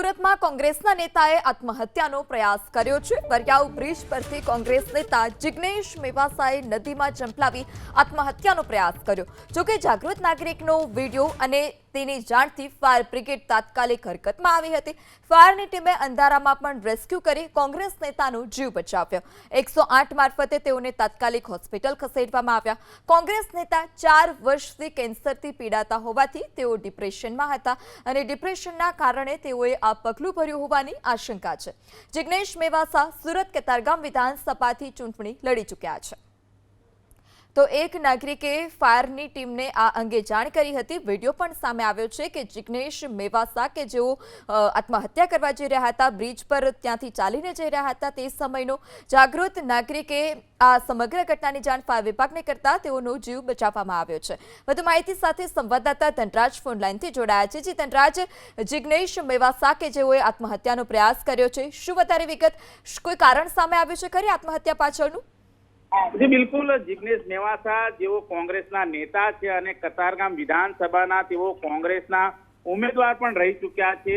સુરતમાં કોંગ્રેસના નેતાએ આત્મહત્યાનો પ્રયાસ કર્યો છે। વરિયાવ બ્રિજ પરથી કોંગ્રેસ નેતા જિગ્નેશ મેવાસાએ નદીમાં ઝંપલાવી આત્મહત્યાનો પ્રયાસ કર્યો। જોકે જાગૃત નાગરિકનો વિડીયો અને તેની જાણથી ફાયર બ્રિગેડ તાત્કાલિક હરકતમાં આવી હતી। ફાયરની ટીમે અંધારામાં પણ રેસ્ક્યુ કરી કોંગ્રેસ નેતાનો જીવ બચાવ્યો। 108 મારફતે તેઓને તાત્કાલિક હોસ્પિટલ ખસેડવામાં આવ્યા। કોંગ્રેસ નેતા 4 વર્ષથી કેન્સરથી પીડાતા હોવાથી તેઓ ડિપ્રેશનમાં હતા અને ડિપ્રેશનના કારણે તેઓએ આ પગલું ભર્યું હોવાની આશંકા છે। જિગ્નેશ મેવાસા સુરત કતારગામ વિધાનસભાથી ચૂંટણી લડી ચૂક્યા છે। तो एक नागरिके फायरनी टीमने आ अंगे जाण करी हती। विडियो पण सामे आव्यो छे के जिग्नेश मेवासा के जेओ आत्महत्या करवा जई रह्या हता, ब्रिज पर त्यांथी चालीने जई रह्या हता ते समयनो जागृत नागरिके आ समग्र घटनानी जाण फायर विभागने करता तेओनो जीव बचाववामां आव्यो छे। વધુ માહિતી સાથે સંવાદદાતા ધનરાજ ફોન લાઈનથી જોડાયા છે। જી ધનરાજ, જિગ્નેશ મેવાસા કે જેઓએ આત્મહત્યાનો પ્રયાસ કર્યો છે, શું વધારે વિગત, કોઈ કારણ સામે આવ્યું છે ખરી આત્મહત્યા પાછળનું? जी बिल्कुल, जिग्नेश मेवासा जेओ कांग्रेसना नेता छे अने कतारगाम विधानसभाना तेओ कांग्रेसना उम्मीदवार पण रही चूक्या छे।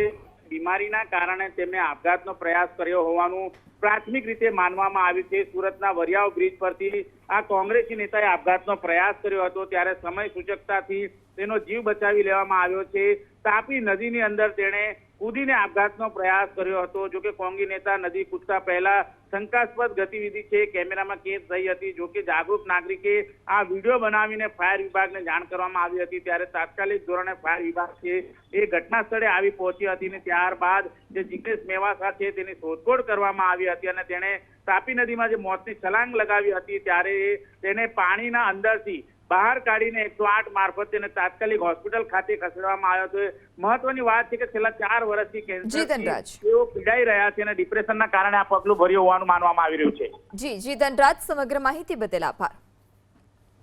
बीमारीना कारणे तेमणे आपघातनो प्रयास कर्यो होवानुं प्राथमिक रीते मानवामां आव्युं छे। सुरतना वरियाव ब्रिज परथी आ कांग्रेसी नेताए आपघातनो प्रयास कर्यो हतो त्यारे समय सूचकताथी तेनो जीव बचावी लेवामां आव्यो छे। तापी नदीनी अंदर तेणे कूदीने आपघातनो प्रयास कर्यो हतो। जो के कोंगी नेता नदी कूदता पहला शंकास्पद गतिविधि छे कैमेरामां कैद थई हती। जो के जागरूक नागरिके आ विडियो बनावीने फायर विभागने जाण करवामां आवी हती त्यारे तात्कालिक धोरणे फायर विभाग छे ए घटना स्थळे आवी पहोंची हती ने त्यारबाद जे जिग्नेश मेवासा छे तेनी शोधखोळ करवामां आवी हती अने तेणे तापी नदीमां जे मोतनी छलांग लगावी हती त्यारे तेणे पाणीना अंदरथी बहार काढीने 108 मार्फत तेने तात्कालिक होस्पिटल खाते खसेडवामां આવ્યો હતો। મહત્વની વાત છે કે છેલ્લા 4 વર્ષથી કેન્સરથી તેઓ પીડાઈ રહ્યા છે અને ડિપ્રેશનના કારણે આ પગલું ભર્યું હોવાનું માનવામાં આવી રહ્યું છે। જી ધનરાજ, સમગ્ર માહિતી બદલ આભાર।